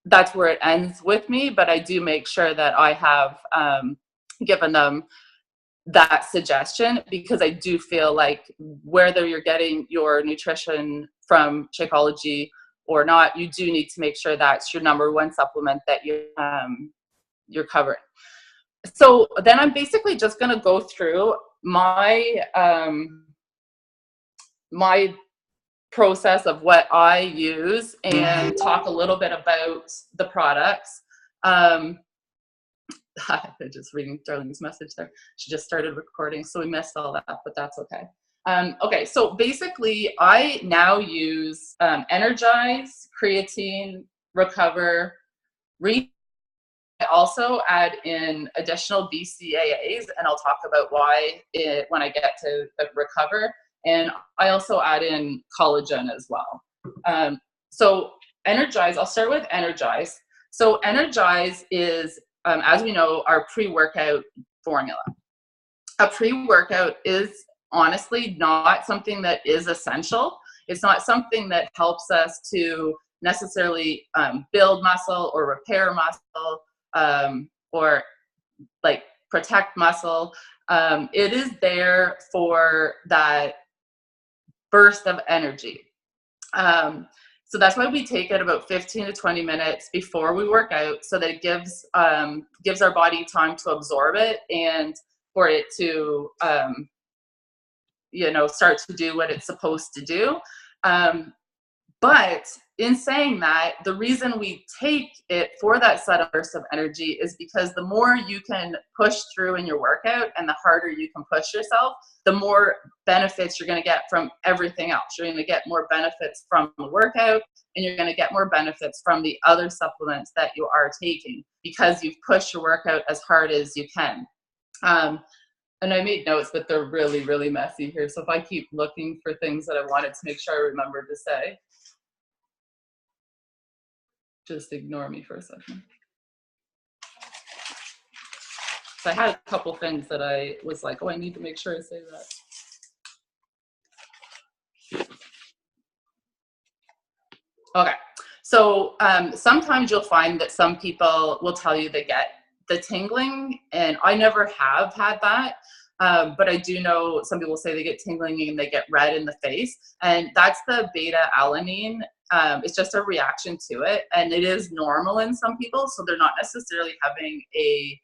that's where it ends with me, but I do make sure that I have given them that suggestion, because I do feel like whether you're getting your nutrition from Shakeology or not, you do need to make sure that's your number one supplement that you're covering. So then I'm basically just going to go through my my process of what I use and talk a little bit about the products. I'm just reading Darlene's message there. She just started recording, so we missed all that, but that's okay. Okay, so basically I now use Energize, Creatine, Recover, I also add in additional BCAAs, and I'll talk about why when I get to the Recover. And I also add in collagen as well. So Energize, I'll start with Energize. So Energize is, as we know, our pre-workout formula. A pre-workout is honestly not something that is essential. It's not something that helps us to necessarily build muscle or repair muscle, or like protect muscle. It is there for that burst of energy. So that's why we take it about 15 to 20 minutes before we work out, so that it gives our body time to absorb it and for it to start to do what it's supposed to do. But in saying that, the reason we take it for that sudden burst of energy is because the more you can push through in your workout and the harder you can push yourself, the more benefits you're going to get from everything else. You're going to get more benefits from the workout, and you're going to get more benefits from the other supplements that you are taking, because you've pushed your workout as hard as you can. And I made notes, but they're really, really messy here. So if I keep looking for things that I wanted to make sure I remember to say, just ignore me for a second. So I had a couple things that I was like, oh, I need to make sure I say that. Okay. So sometimes you'll find that some people will tell you they get the tingling, and I never have had that. But I do know some people say they get tingling and they get red in the face, and that's the beta alanine. It's just a reaction to it, and it is normal in some people, so they're not necessarily having a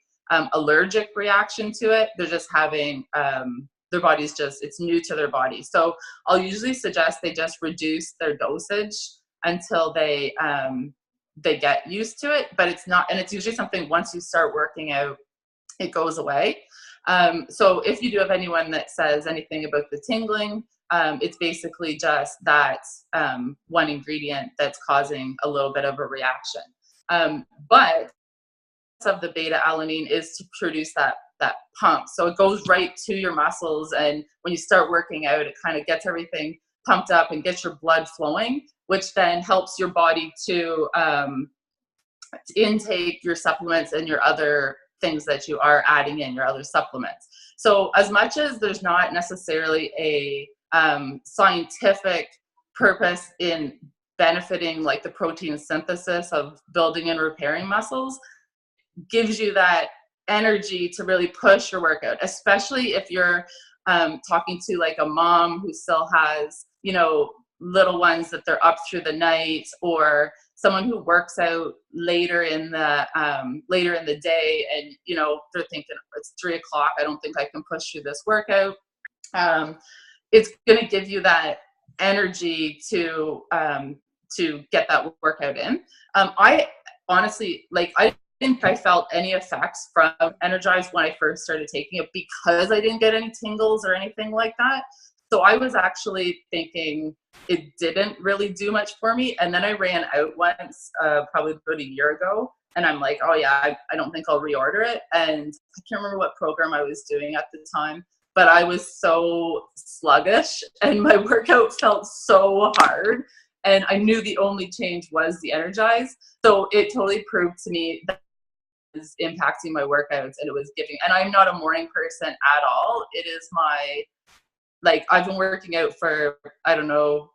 allergic reaction to it. They're just having their body's it's new to their body. So I'll usually suggest they just reduce their dosage until they get used to it. But it's not, and it's usually something once you start working out, it goes away. So if you do have anyone that says anything about the tingling, it's basically just that one ingredient that's causing a little bit of a reaction. But of the beta alanine is to produce that pump. So it goes right to your muscles, and when you start working out, it kind of gets everything pumped up and gets your blood flowing, which then helps your body to intake your supplements and your other things that you are adding in, your other supplements. So as much as there's not necessarily a scientific purpose in benefiting like the protein synthesis of building and repairing muscles, gives you that energy to really push your workout, especially if you're talking to like a mom who still has, little ones that they're up through the night, or someone who works out later in the day, and they're thinking it's 3:00, I don't think I can push through this workout. It's going to give you that energy to get that workout in. I honestly, I think I felt any effects from Energize when I first started taking it, because I didn't get any tingles or anything like that. So I was actually thinking it didn't really do much for me. And then I ran out once, probably about a year ago. And I'm like, oh yeah, I don't think I'll reorder it. And I can't remember what program I was doing at the time, but I was so sluggish and my workout felt so hard. And I knew the only change was the Energize. So it totally proved to me that it was impacting my workouts, and it was giving, and I'm not a morning person at all. It is I've been working out for, I don't know,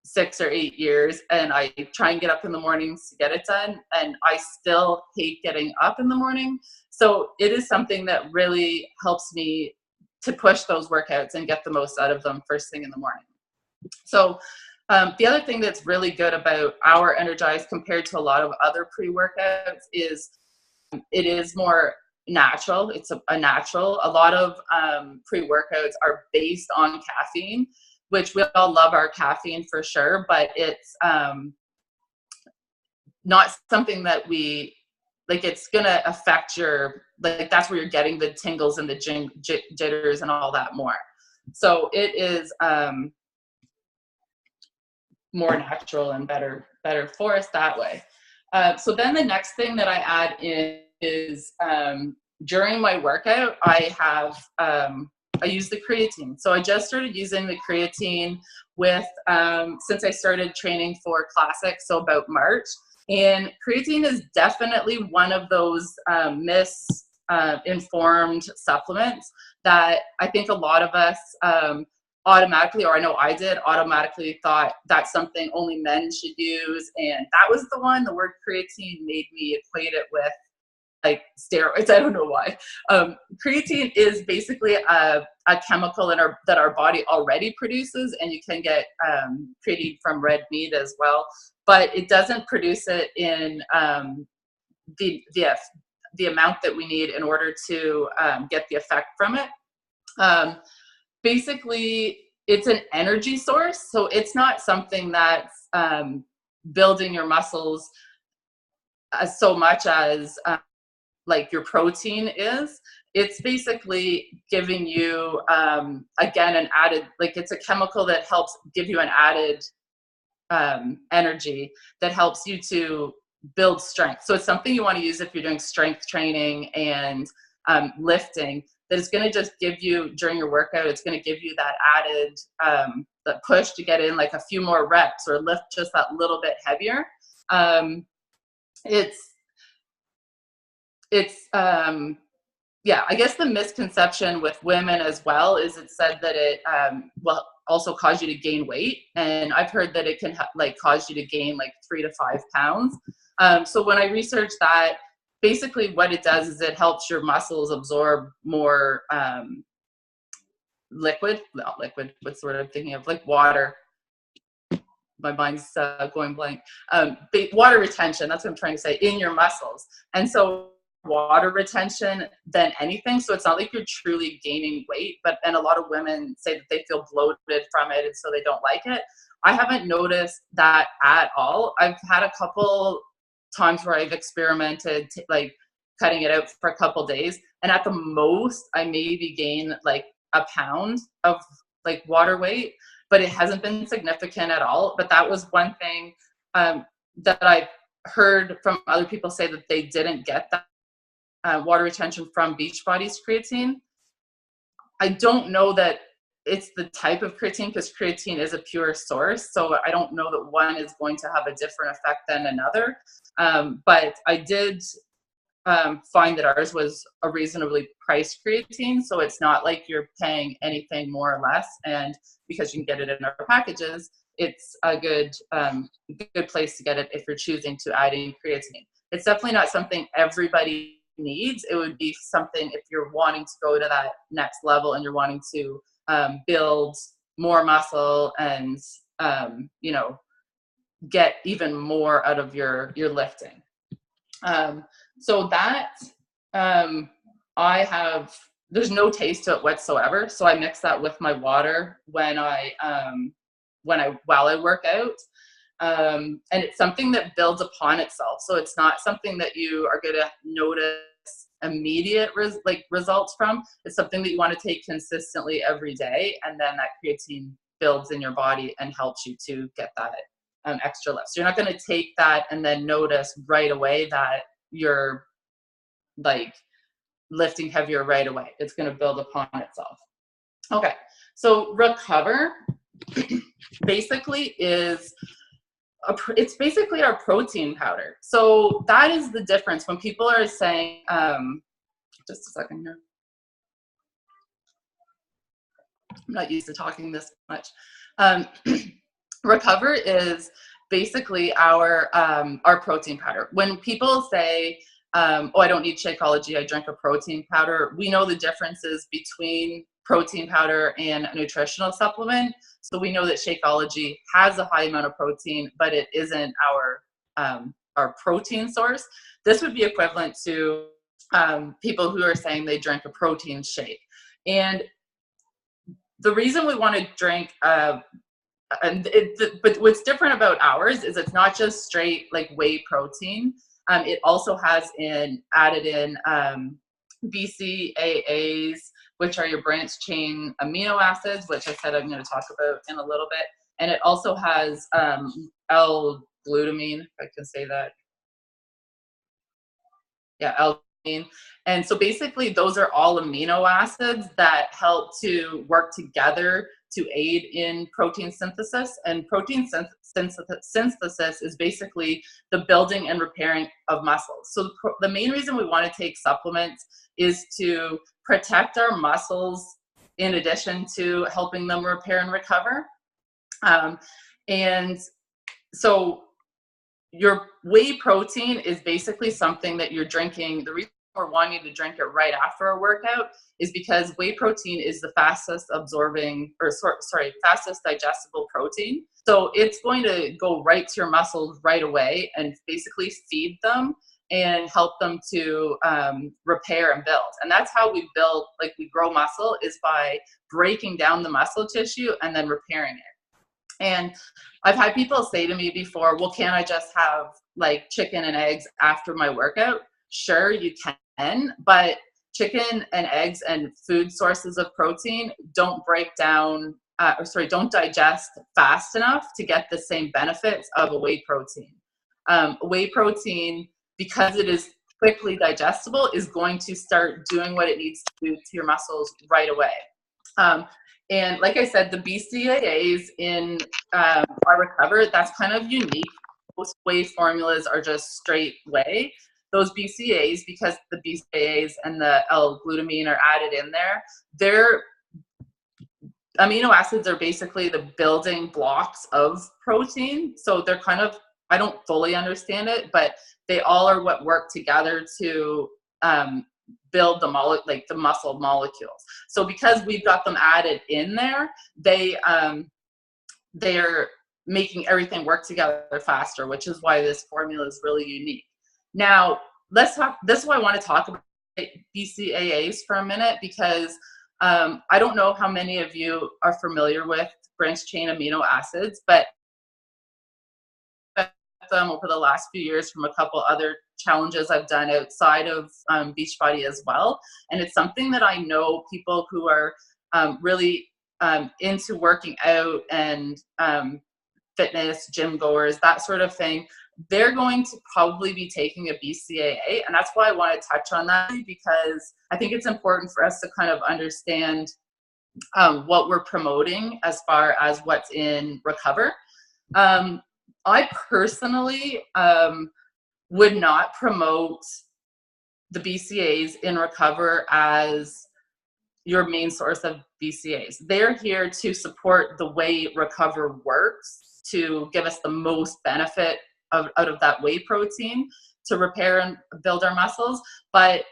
6 or 8 years, and I try and get up in the mornings to get it done, and I still hate getting up in the morning. So it is something that really helps me to push those workouts and get the most out of them first thing in the morning. So the other thing that's really good about our Energize compared to a lot of other pre-workouts is it is more natural. It's a natural. A lot of pre-workouts are based on caffeine, which we all love our caffeine for sure, but it's not something that we like. It's gonna affect your, like, that's where you're getting the tingles and the jitters and all that more. So it is more natural and better for us that way. So then the next thing that I add in is during my workout, I use the creatine. So I just started using the creatine with since I started training for Classic, so about March. And creatine is definitely one of those misinformed supplements that I think a lot of us automatically, or I know I did, automatically thought that's something only men should use. And that was the one, the word creatine made me equate it with like steroids. I don't know why. Creatine is basically a chemical that our body already produces, and you can get creatine from red meat as well, but it doesn't produce it in the amount that we need in order to get the effect from it. Basically, it's an energy source, so it's not something that's building your muscles so much as like your protein is. It's basically giving you again an added, like, it's a chemical that helps give you an added energy that helps you to build strength. So it's something you want to use if you're doing strength training and lifting, that is going to just give you during your workout, it's going to give you that added the push to get in like a few more reps or lift just that little bit heavier. Yeah, I guess the misconception with women as well is it's said that it will also cause you to gain weight, and I've heard that it can like cause you to gain like 3 to 5 pounds. So when I researched that, basically what it does is it helps your muscles absorb more not liquid, what's the word I'm thinking of, like water. My mind's going blank. Water retention, that's what I'm trying to say, in your muscles. And so water retention than anything. So it's not like you're truly gaining weight, and a lot of women say that they feel bloated from it, and so they don't like it. I haven't noticed that at all. I've had a couple times where I've experimented like cutting it out for a couple days, and at the most I maybe gain like a pound of like water weight, but it hasn't been significant at all. But that was one thing that I've heard from other people say that they didn't get that water retention from Beachbody's creatine. I don't know that it's the type of creatine, because creatine is a pure source. So I don't know that one is going to have a different effect than another. But I did find that ours was a reasonably priced creatine. So it's not like you're paying anything more or less. And because you can get it in our packages, it's a good place to get it if you're choosing to add in creatine. It's definitely not something everybody needs. It would be something if you're wanting to go to that next level and you're wanting to build more muscle and get even more out of your lifting. So that there's no taste to it whatsoever. So I mix that with my water while I work out. And it's something that builds upon itself. So it's not something that you are going to notice immediate results from. It's something that you want to take consistently every day, and then that creatine builds in your body and helps you to get that extra lift. So you're not going to take that and then notice right away that you're like lifting heavier right away. It's going to build upon itself. Okay, so Recover basically it's basically our protein powder. So that is the difference when people are saying, just a second here. I'm not used to talking this much. Recover is basically our protein powder. When people say, oh, I don't need Shakeology, I drink a protein powder, we know the differences between protein powder and a nutritional supplement. So we know that Shakeology has a high amount of protein, but it isn't our protein source. This would be equivalent to people who are saying they drink a protein shake. And the reason we want to drink but what's different about ours is it's not just straight like whey protein. It also has added in BCAAs, which are your branched chain amino acids, which I said I'm going to talk about in a little bit. And it also has L-glutamine, if I can say that. Yeah, L-glutamine. And so basically those are all amino acids that help to work together to aid in protein synthesis. And protein synthesis is basically the building and repairing of muscles. So the main reason we want to take supplements is to protect our muscles in addition to helping them repair and recover. And so your whey protein is basically something that you're drinking. The reason we're wanting to drink it right after a workout is because whey protein is the fastest fastest digestible protein. So it's going to go right to your muscles right away and basically feed them and help them to repair and build. And that's how we build, like we grow muscle, is by breaking down the muscle tissue and then repairing it. And I've had people say to me before, well, can't I just have like chicken and eggs after my workout? Sure, you can, but chicken and eggs and food sources of protein don't break down, don't digest fast enough to get the same benefits of a whey protein. Whey protein, because it is quickly digestible, is going to start doing what it needs to do to your muscles right away. And like I said, the BCAAs in our Recover, that's kind of unique. Most whey formulas are just straight whey. Those BCAAs, because the BCAAs and the L-glutamine are added in there, their amino acids are basically the building blocks of protein. So they're kind of, I don't fully understand it, but they all are what work together to build the muscle molecules. So because we've got them added in there, they're making everything work together faster, which is why this formula is really unique. Now, let's talk, this is why I want to talk about BCAAs for a minute, because I don't know how many of you are familiar with branched chain amino acids, but them over the last few years from a couple other challenges I've done outside of Beachbody as well. And it's something that I know people who are really into working out and fitness, gym goers, that sort of thing, they're going to probably be taking a BCAA. And that's why I want to touch on that, because I think it's important for us to kind of understand what we're promoting as far as what's in Recover. I personally would not promote the BCAAs in Recover as your main source of BCAAs. They're here to support the way Recover works, to give us the most benefit out of that whey protein to repair and build our muscles. But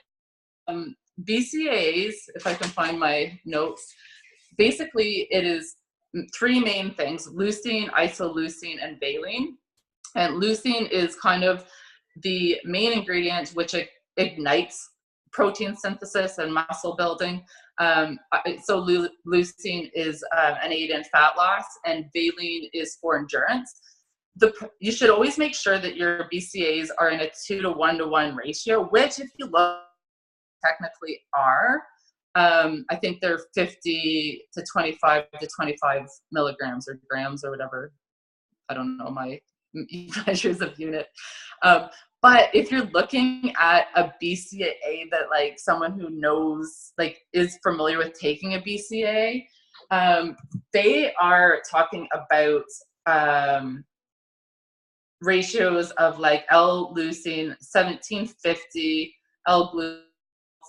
BCAAs, if I can find my notes, basically it is three main things: leucine, isoleucine, and valine. And leucine is kind of the main ingredient which ignites protein synthesis and muscle building. So leucine is an aid in fat loss, and valine is for endurance. You should always make sure that your BCAAs are in a 2-to-1-to-1 ratio, which, if you look, technically are. I think they're 50 to 25 to 25 milligrams or grams or whatever. I don't know my measures of unit. But if you're looking at a BCAA that like someone who knows, like is familiar with taking a BCAA, they are talking about ratios of like L-leucine 1750, L-glutamine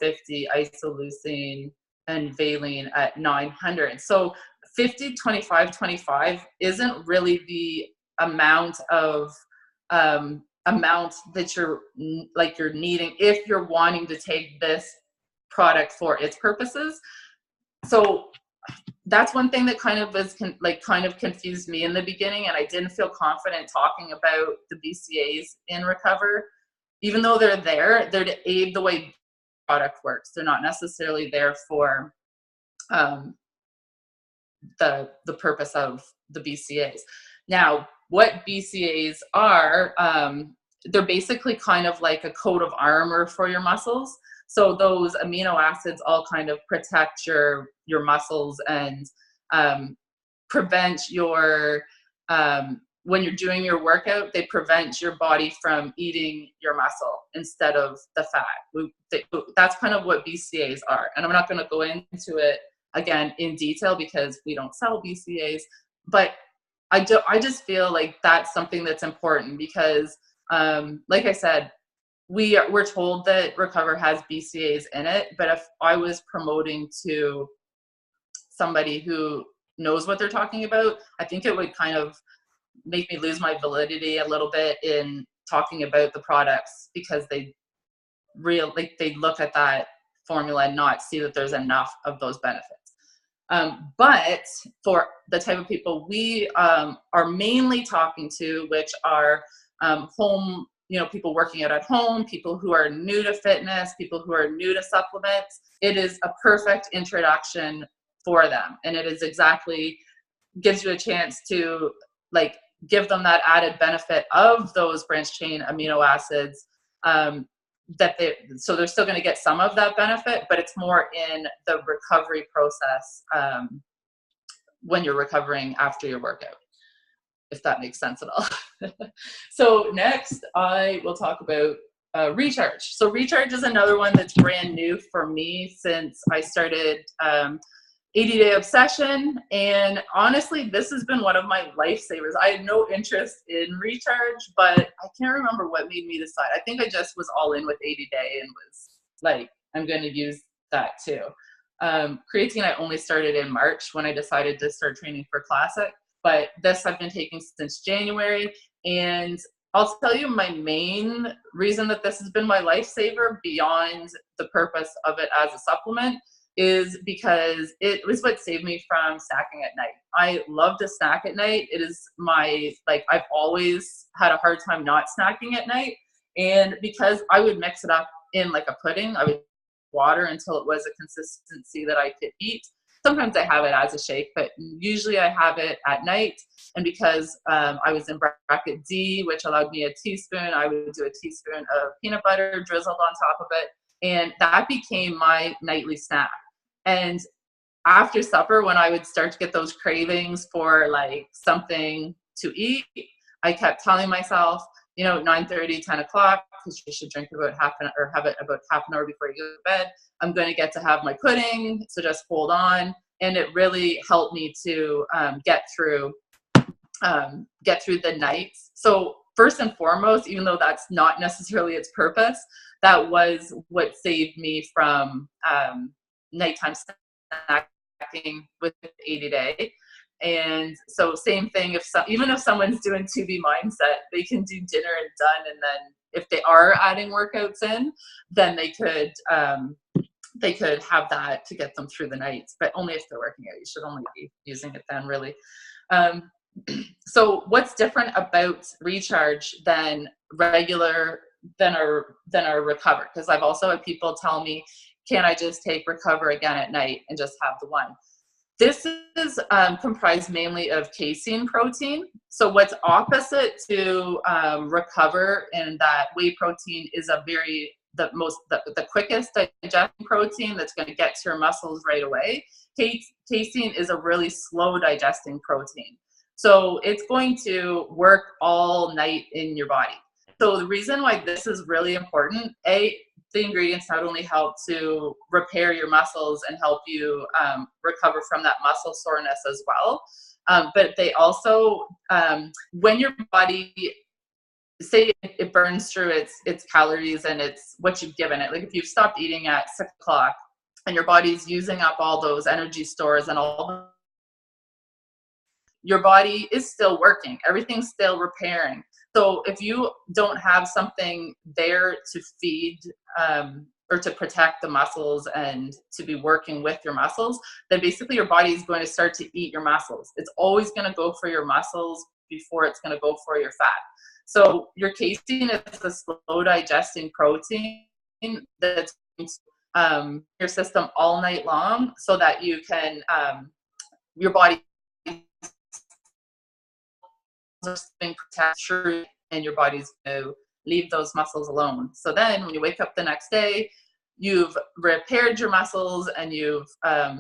50, isoleucine, and valine at 900. So 50, 25, 25 isn't really the amount that you're needing if you're wanting to take this product for its purposes. So that's one thing that kind of confused me in the beginning, and I didn't feel confident talking about the BCAs in Recover. Even though they're to aid the way product works. They're not necessarily there for the purpose of the BCAs. Now, what BCAs are, they're basically kind of like a coat of armor for your muscles. So those amino acids all kind of protect your muscles and prevent your when you're doing your workout, they prevent your body from eating your muscle instead of the fat. That's kind of what BCAs are. And I'm not going to go into it again in detail because we don't sell BCAs, but I just feel like that's something that's important because, like I said, we're told that Recover has BCAs in it, but if I was promoting to somebody who knows what they're talking about, I think it would kind of make me lose my validity a little bit in talking about the products because they look at that formula and not see that there's enough of those benefits. But for the type of people we are mainly talking to, which are home, people working out at home, people who are new to fitness, people who are new to supplements, it is a perfect introduction for them. And it is gives you a chance to give them that added benefit of those branched chain amino acids, so they're still going to get some of that benefit, but it's more in the recovery process when you're recovering after your workout, if that makes sense at all. So next I will talk about Recharge. So Recharge is another one that's brand new for me since I started 80-day obsession, and honestly this has been one of my lifesavers. I had no interest in Recharge, but I can't remember what made me decide. I think I just was all in with 80-day and was like, I'm going to use that too. Creatine I only started in March when I decided to start training for Classic, but this I've been taking since January, and I'll tell you my main reason that this has been my lifesaver beyond the purpose of it as a supplement is because it was what saved me from snacking at night. I love to snack at night. It is I've always had a hard time not snacking at night. And because I would mix it up in like a pudding, I would water until it was a consistency that I could eat. Sometimes I have it as a shake, but usually I have it at night. And because I was in bracket D, which allowed me a teaspoon, I would do a teaspoon of peanut butter drizzled on top of it. And that became my nightly snack. And after supper, when I would start to get those cravings for something to eat, I kept telling myself, 9:30, 10 o'clock, because you should drink about have it about half an hour before you go to bed. I'm going to get to have my pudding, so just hold on. And it really helped me to get through the night. So first and foremost, even though that's not necessarily its purpose, that was what saved me from nighttime snacking with 80-day. And so same thing, even if someone's doing 2B mindset, they can do dinner and done, and then if they are adding workouts in, then they could have that to get them through the night, but only if they're working out. You should only be using it then, really. So what's different about Recharge than our Recover? Because I've also had people tell me, can I just take Recover again at night and just have the one? This is comprised mainly of casein protein. So what's opposite to Recover in that whey protein is the quickest digesting protein that's going to get to your muscles right away. Casein is a really slow digesting protein. So it's going to work all night in your body. So the reason why this is really important, the ingredients not only help to repair your muscles and help you recover from that muscle soreness as well, but they also, when your body, say it burns through its calories and it's what you've given it, like if you've stopped eating at 6 o'clock and your body's using up all those energy stores and all your body is still working. Everything's still repairing. So if you don't have something there to feed or to protect the muscles and to be working with your muscles, then basically your body is going to start to eat your muscles. It's always going to go for your muscles before it's going to go for your fat. So your casein is a slow digesting protein that's your system all night long, so that you can your body is being protected and your body's going to leave those muscles alone. So then when you wake up the next day, you've repaired your muscles and you've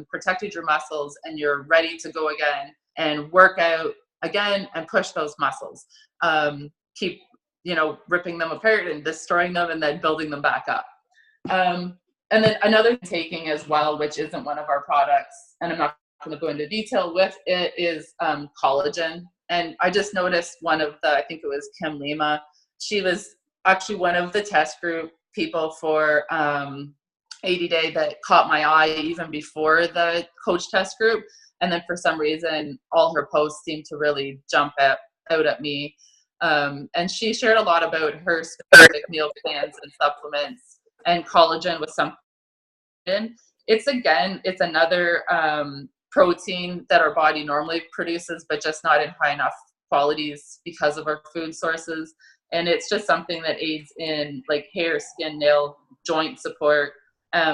protected your muscles, and you're ready to go again and work out again and push those muscles. Keep, ripping them apart and destroying them and then building them back up. And then another taking as well, which isn't one of our products, and I'm not going to go into detail with it, is collagen. And I just noticed one of I think it was Kim Lima, she was actually one of the test group people for 80 Day that caught my eye even before the coach test group. And then for some reason, all her posts seemed to really jump out at me. And she shared a lot about her specific meal plans and supplements, and collagen was something. It's another protein that our body normally produces, but just not in high enough qualities because of our food sources. And it's just something that aids in like hair, skin, nail, joint support.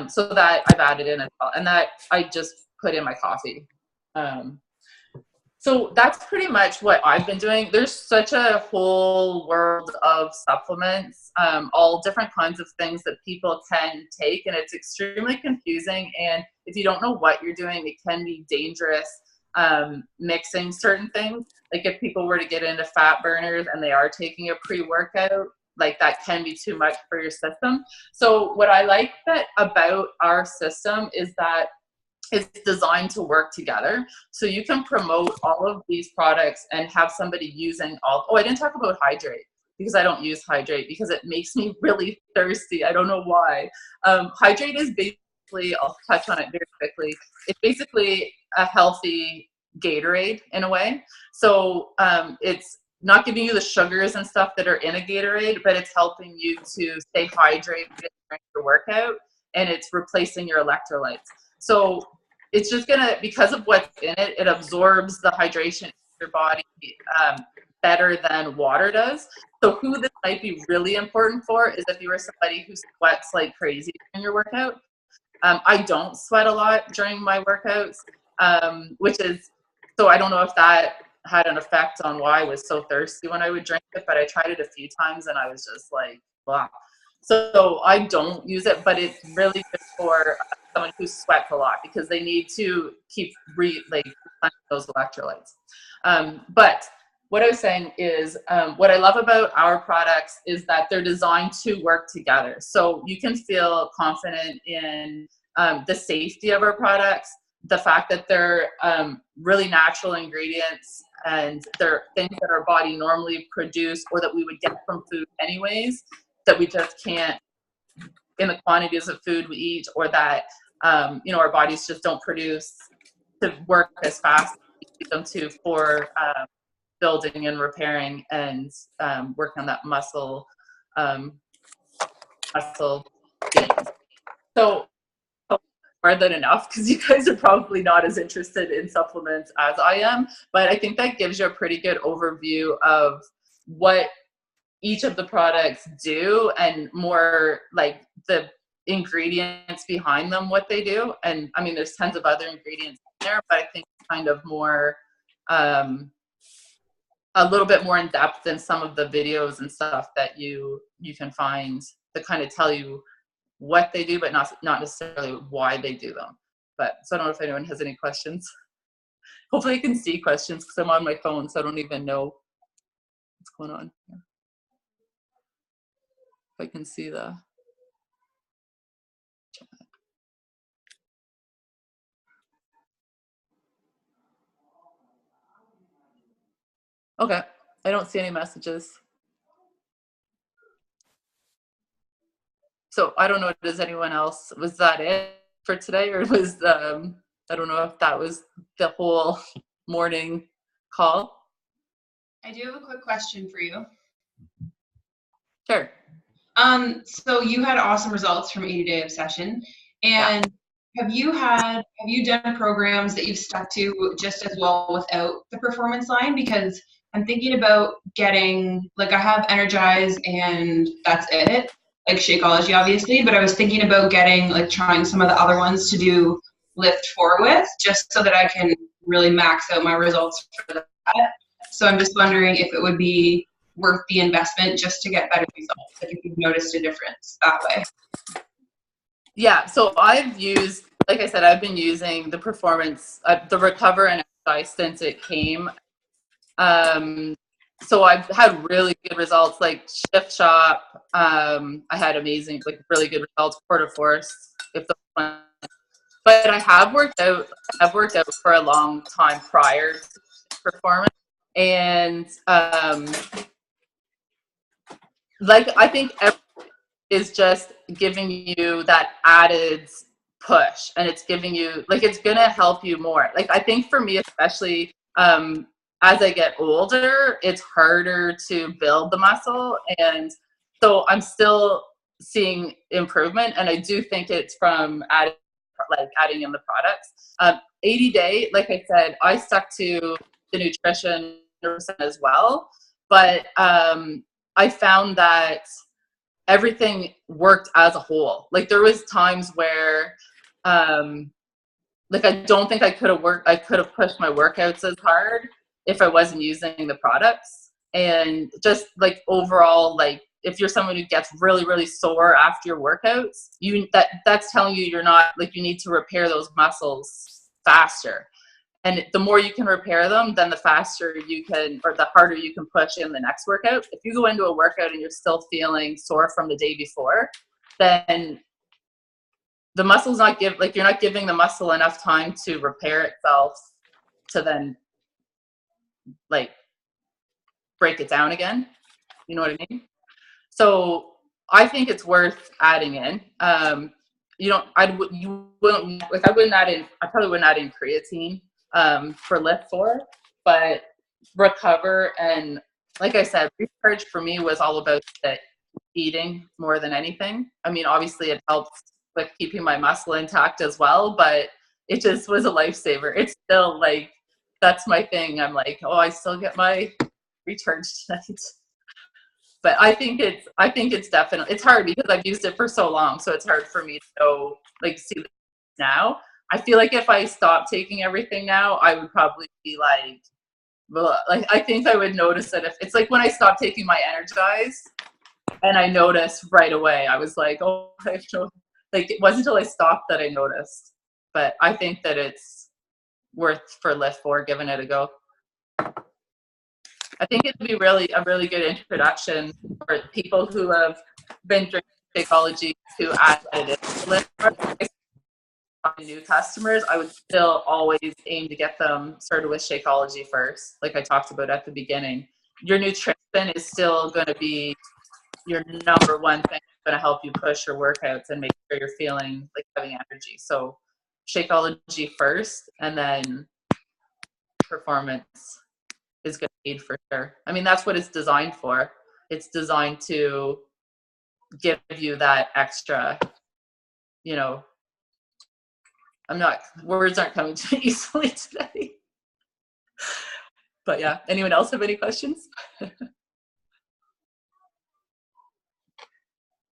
So that I've added in as well, and that I just put in my coffee. So that's pretty much what I've been doing. There's such a whole world of supplements, all different kinds of things that people can take, and it's extremely confusing. And if you don't know what you're doing, it can be dangerous mixing certain things. Like if people were to get into fat burners and they are taking a pre-workout, like that can be too much for your system. So what I like about our system is that it's designed to work together. So you can promote all of these products and have somebody using I didn't talk about Hydrate, because I don't use Hydrate because it makes me really thirsty. I don't know why. Hydrate is basically, I'll touch on it very quickly. It's basically a healthy Gatorade in a way. So it's not giving you the sugars and stuff that are in a Gatorade, but it's helping you to stay hydrated during your workout, and it's replacing your electrolytes. So it's just because of what's in it, it absorbs the hydration in your body better than water does. So who this might be really important for is if you are somebody who sweats like crazy during your workout. I don't sweat a lot during my workouts, so I don't know if that had an effect on why I was so thirsty when I would drink it, but I tried it a few times and I was just like, blah. So I don't use it, but it's really good for someone who sweats a lot because they need to keep those electrolytes. But what I was saying is what I love about our products is that they're designed to work together. So you can feel confident in the safety of our products, the fact that they're really natural ingredients and they're things that our body normally produce or that we would get from food anyways, that we just can't in the quantities of food we eat, or that our bodies just don't produce to work as fast as we need them to for building and repairing and working on that muscle gains. So more than enough, because you guys are probably not as interested in supplements as I am, but I think that gives you a pretty good overview of what each of the products do and more like the ingredients behind them, what they do. And I mean, there's tons of other ingredients in there, but I think kind of more a little bit more in depth than some of the videos and stuff that you can find that kind of tell you what they do, but not necessarily why they do them. But so I don't know if anyone has any questions. Hopefully I can see questions because I'm on my phone, so I don't even know what's going on here. If I can see the chat. Okay, I don't see any messages. So I don't know, does anyone else, was that it for today, or was I don't know if that was the whole morning call. I do have a quick question for you. Sure. So you had awesome results from 80-day obsession, and have you done programs that you've stuck to just as well without the performance line? Because I'm thinking about getting, like, I have Energize and that's it, like Shakeology obviously, but I was thinking about getting, like, trying some of the other ones to do Lift 4 with, just so that I can really max out my results for that. So I'm just wondering if it would be worth the investment just to get better results, like if you've noticed a difference that way. Yeah, so I've used, like I said, I've been using the performance, the Recover and Exercise since it came. So I've had really good results, like Shift Shop. I had amazing, like really good results. Quarter Force, if the one. But I have worked out. I've worked out for a long time prior to performance, and like I think is just giving you that added push, and it's giving you, like, it's gonna help you more. Like, I think for me especially, as I get older, it's harder to build the muscle, and so I'm still seeing improvement, and I do think it's from adding in the products. 80-day, like I said, I stuck to the nutrition as well, but I found that everything worked as a whole. Like, there was times where like, I don't think I could have pushed my workouts as hard if I wasn't using the products. And just like overall, like, if you're someone who gets really, really sore after your workouts, that's telling you you're not, like, you need to repair those muscles faster. And the more you can repair them, then the faster you can, or the harder you can push in the next workout. If you go into a workout and you're still feeling sore from the day before, then the muscle's not you're not giving the muscle enough time to repair itself to then, like, break it down again. You know what I mean? So I think it's worth adding in. I probably wouldn't add in creatine for Lift 4, but Recover, and like I said, Recharge for me was all about the eating more than anything. I mean, obviously it helps with keeping my muscle intact as well, but it just was a lifesaver. It's still, like, that's my thing. I'm like, oh, I still get my Recharge tonight. But I think it's definitely, it's hard because I've used it for so long, so it's hard for me to know, like, see this now. I feel like if I stopped taking everything now, I would probably be like, ugh. Like, I think I would notice it if it's like when I stopped taking my Energize, and I noticed right away. I was like, oh, I have no, like, it wasn't until I stopped that I noticed. But I think that it's worth for Lift 4 giving it a go. I think it'd be a really good introduction for people who have been drinking Shakeology to add it to Lift 4. New customers, I would still always aim to get them started with Shakeology first, like I talked about at the beginning. Your nutrition is still going to be your number one thing that's going to help you push your workouts and make sure you're feeling like having energy. So Shakeology first, and then performance is going to aid for sure. I mean, that's what it's designed for. It's designed to give you that extra, you know, words aren't coming to me easily today. But yeah, anyone else have any questions?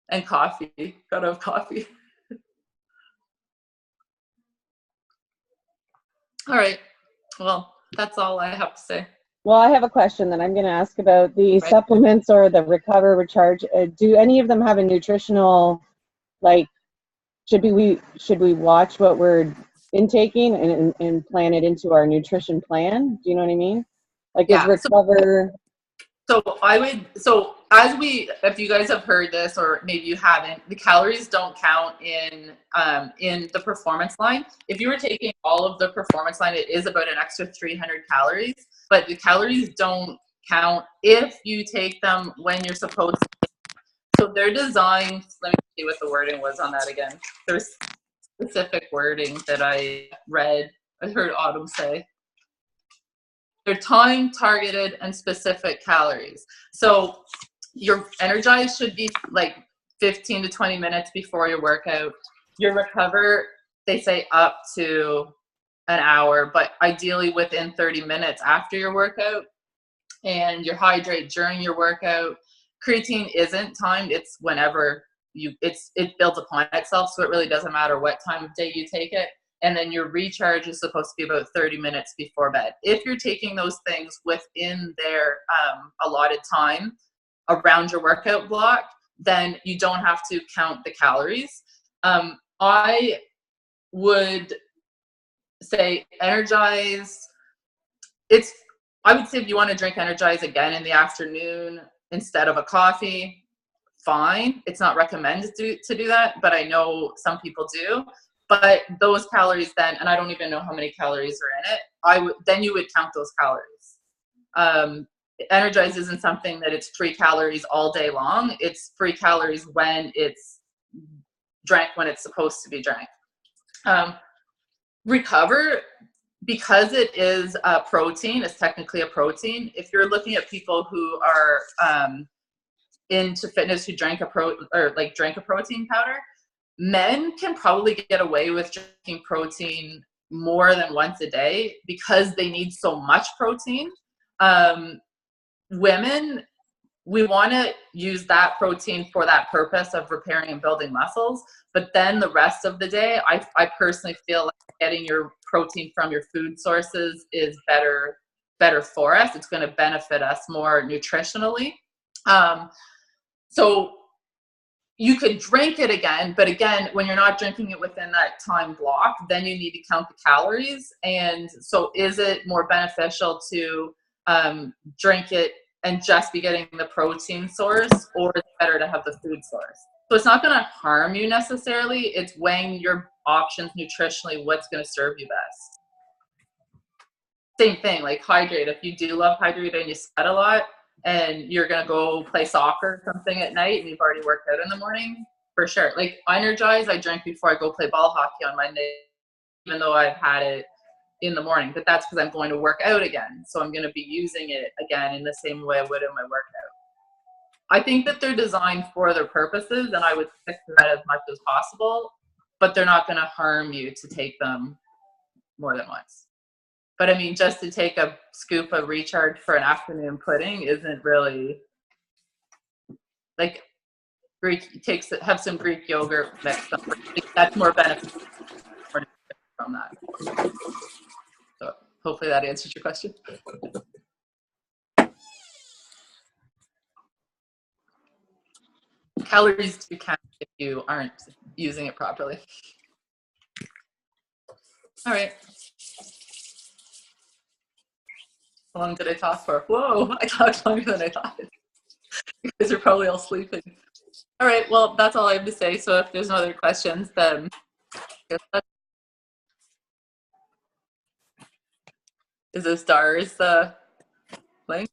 And coffee, gotta have coffee. All right, well, that's all I have to say. Well, I have a question that I'm going to ask about the supplements or the Recover, Recharge. Do any of them have a nutritional, like, should we watch what we're intaking and plan it into our nutrition plan? Do you know what I mean? Like, is Recover... If you guys have heard this, or maybe you haven't, the calories don't count in the performance line. If you were taking all of the performance line, it is about an extra 300 calories, but the calories don't count if you take them when you're supposed to. So they're designed, let me see what the wording was on that again. There's specific wording that I read, I heard Autumn say. They're time targeted and specific calories. So your energize should be like 15 to 20 minutes before your workout. Your recover, they say up to an hour, but ideally within 30 minutes after your workout. And your hydrate during your workout. Creatine isn't timed. It's whenever it builds upon itself. So it really doesn't matter what time of day you take it. And then your recharge is supposed to be about 30 minutes before bed. If you're taking those things within their allotted time around your workout block, then you don't have to count the calories. I would say Energize, I would say if you want to drink Energize again in the afternoon instead of a coffee, fine. It's not recommended to do that, but I know some people do. But those calories then, and I don't even know how many calories are in it, then you would count those calories. Energize isn't something that it's free calories all day long. It's free calories when it's drank when it's supposed to be drank. Recover, because it is a protein, it's technically a protein. If you're looking at people who are into fitness who drank a protein powder, men can probably get away with drinking protein more than once a day because they need so much protein. Women, we want to use that protein for that purpose of repairing and building muscles. But then the rest of the day, I personally feel like getting your protein from your food sources is better for us. It's going to benefit us more nutritionally. So you could drink it again, but again, when you're not drinking it within that time block, then you need to count the calories. And so is it more beneficial to drink it and just be getting the protein source, or is it better to have the food source? So it's not going to harm you necessarily. It's weighing your options nutritionally, what's going to serve you best. Same thing, like hydrate. If you do love hydrating and you sweat a lot and you're going to go play soccer or something at night and you've already worked out in the morning, for sure. Like Energize, I drink before I go play ball hockey on Monday, even though I've had it in the morning, but that's because I'm going to work out again. So I'm going to be using it again in the same way I would in my workout. I think that they're designed for their purposes, and I would stick to that as much as possible, but they're not going to harm you to take them more than once. But I mean, just to take a scoop of recharge for an afternoon pudding isn't really like have some Greek yogurt mixed up. That's more beneficial from that. So hopefully that answers your question. Calories do count if you aren't using it properly. All right. How long did I talk for? Whoa, I talked longer than I thought. You guys are probably all sleeping. All right, well, that's all I have to say. So if there's no other questions, then is this stars playing?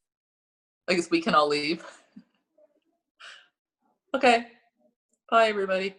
I guess we can all leave. Okay. Bye, everybody.